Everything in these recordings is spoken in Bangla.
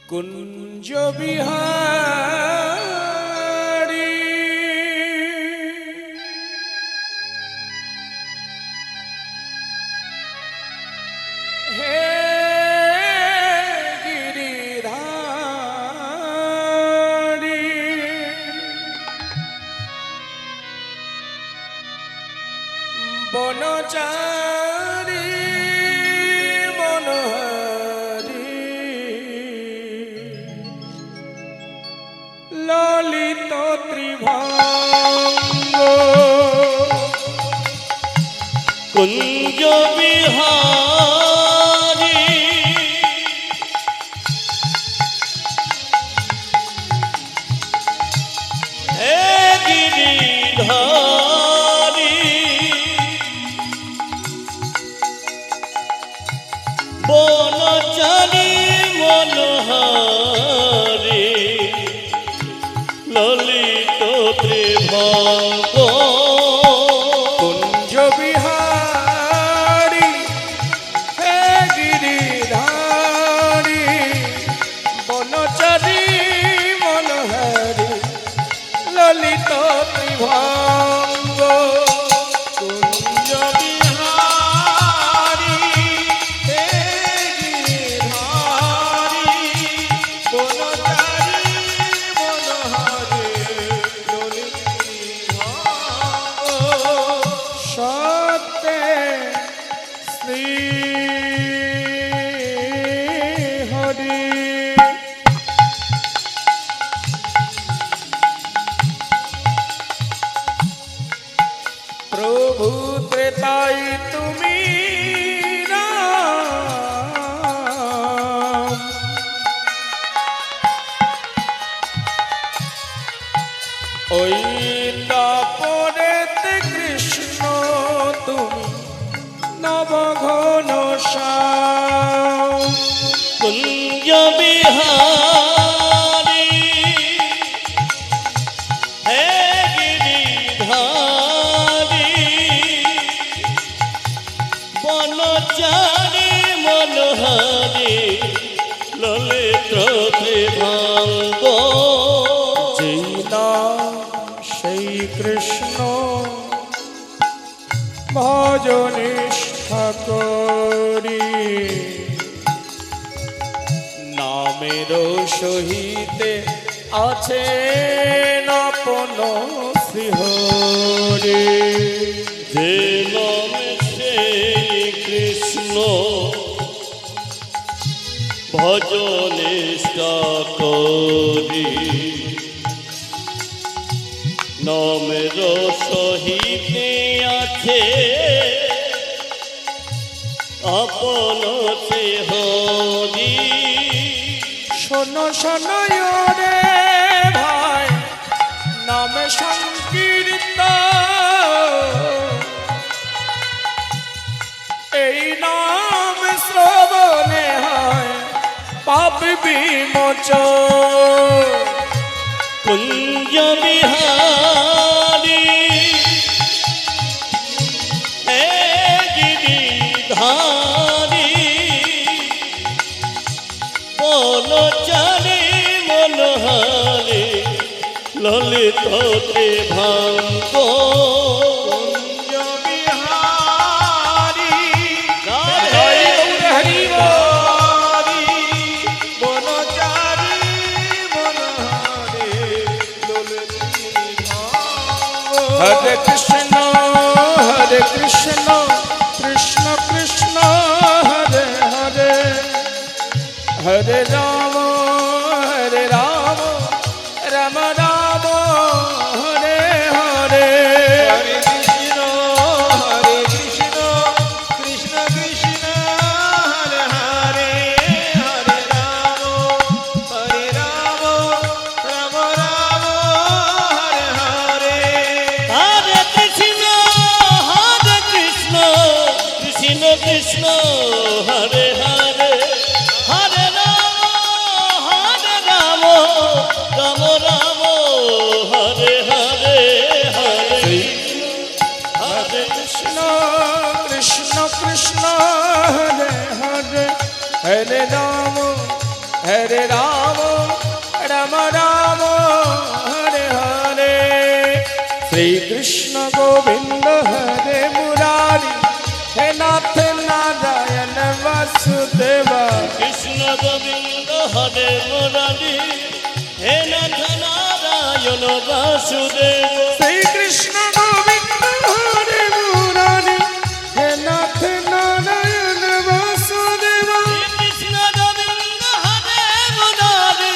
কুঞ্জ বিহারী হে গিরিধারী বনচারী ললিত ত্রিভঙ্গ কুঞ্জ বিহারী হে গিরিধারী বনচারী মনোহারী ললিত ত্রিভঙ্গ কুঞ্জ বিহারী হে গিরিধারী বনচারী মনোহারী ললিত ত্রিভঙ্গ কুঞ্জ বিহারী হে গিরিধারী বনচারী সত্যে শ্রী হরি প্রভু ত্রেতাই তুমি রাম ওই তাপরেতে কৃষ্ণ তুমি নবঘন শ্যাম কুঞ্জ বিহারী হে গিরিধারী বনচারী মনোহারী ললিত ত্রিভঙ্গ সেই কৃষ্ণ ভজনিষ্ঠা করি নামের সহিতে আছে আপন শ্রীহরি যে নামে সেই কৃষ্ণ ভজনিষ্ঠা করি নামের সহিতে আছে আপন হরি শোনো শোনো রে ভাই নামে সংকীর্তন এই নাম শ্রবণে হয় পাপ বিমোচন কুঞ্জ বিহারী হে গিরিধারী বনচারী মনোহারী ললিত ত্রিভঙ্গ কুঞ্জ বিহারী হরি বনচারী মনোহারী হরে কৃষ্ণ কৃষ্ণ কৃষ্ণ হরে হরে হরে রাম রাম রাম হরে হরে হরে কৃষ্ণ কৃষ্ণ কৃষ্ণ হরে হরে হরে রাম রাম রাম হরে হরে শ্রীকৃষ্ণ গোবিন্দ হরে মুরারি হে নাথ নারায়ণ বাসুদেবা কৃষ্ণ গোবিন্দ হরে মুরারি হে নাথ নারায়ণ বাসুদেব শ্রীকৃষ্ণ গোবিন্দ হরে মুরারি হে নাথ নারায়ণ বাসুদেবা কৃষ্ণ গোবিন্দ হরে মুরারি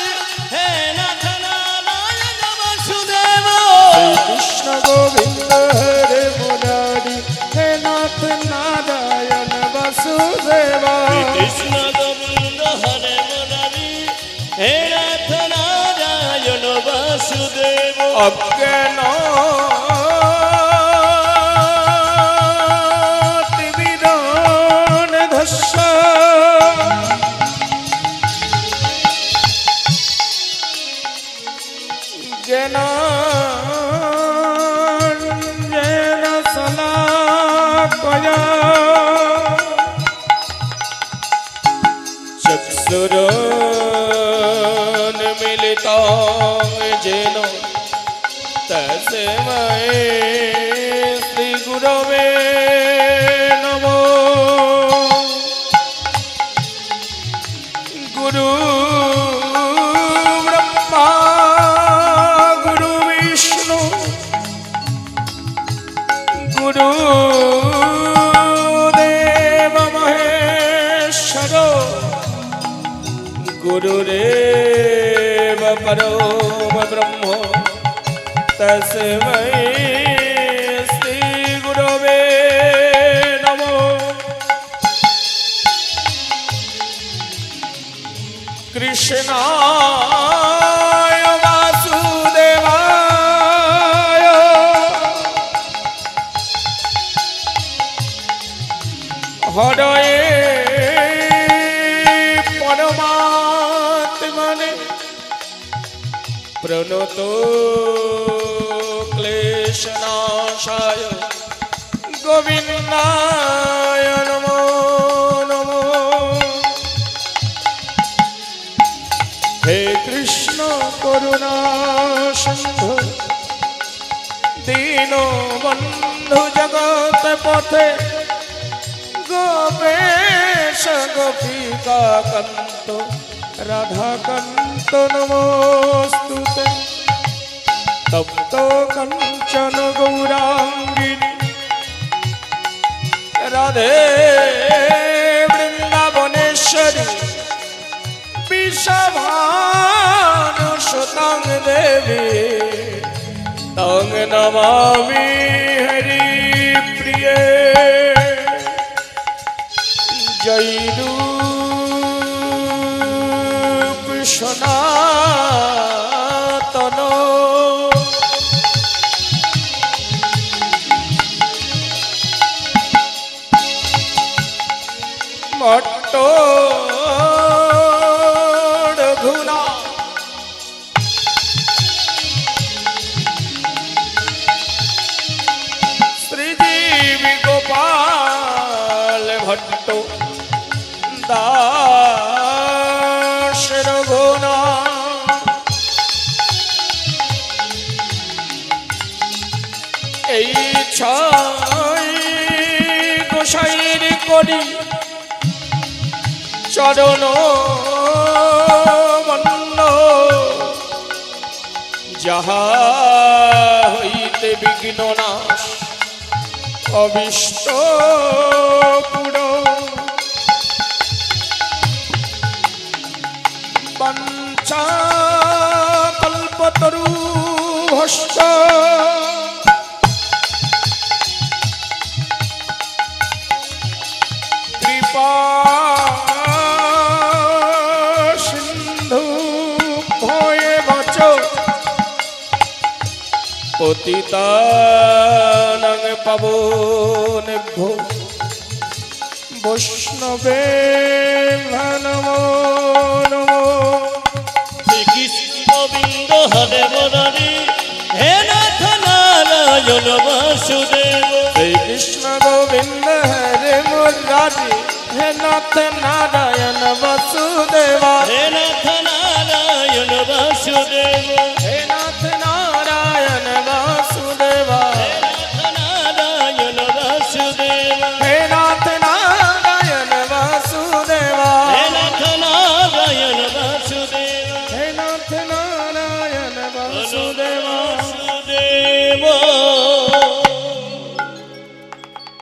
হে নাথ নারায়ণ বাসুদেব কৃষ্ণ গোবিন্দ হরে মুরারি হে নাথ নারায়ণ বাসুদেবা কৃষ্ণ গোবিন্দ হরে মুরারি হে নাথ নারায়ণ বাসুদেব অজ্ঞান তিবিরণ ধস্য জ্ঞান শলাকয়া চক্ষুরোন্মিলিतं येन तस्मै श्रीगुरवे नमो गुरु ब्रह्मा गुरु विष्णु गुरु देव महेश्वर गुरुरेव परो ब्रह्म तस्मै श्रीगुरवे नमो कृष्णाय वासुदेवाय हरये परमात्मने प्रणतो क्लेशनाशाय गोविन्दाय नमो नमो हे कृष्ण करुणा सिन्धु दीनबन्धु जगत पथे गोपेश गोपिका कान्त राधाकान्त नमोस्तुते तप्त कंचन गौरांगी राधे वृंदावनेश्वरी विषभानुसुतं देवी तं नमामि हरिप्रिये जय रूप सनातन मट्टो रघुना श्रीजीवी गोपाल भट्टो दास रघुना এই ছয় গোসাইর করি চরণ মন্ন যাহা হইতে বিঘ্ন নাশ অবিষ্ট পুরো বাঞ্ছা কল্পতরু ভস্য কৃপা সিন্ধু ভয়ে বচ পতিতানাং পাবনেভ্যো বৈষ্ণবে নমো নমো শ্রীকৃষ্ণ গোবিন্দ হরে মুরারি হে নাথ নারায়ণ বাসুদেব শ্রীকৃষ্ণ গোবিন্দ হরে মুরারি হে নাথ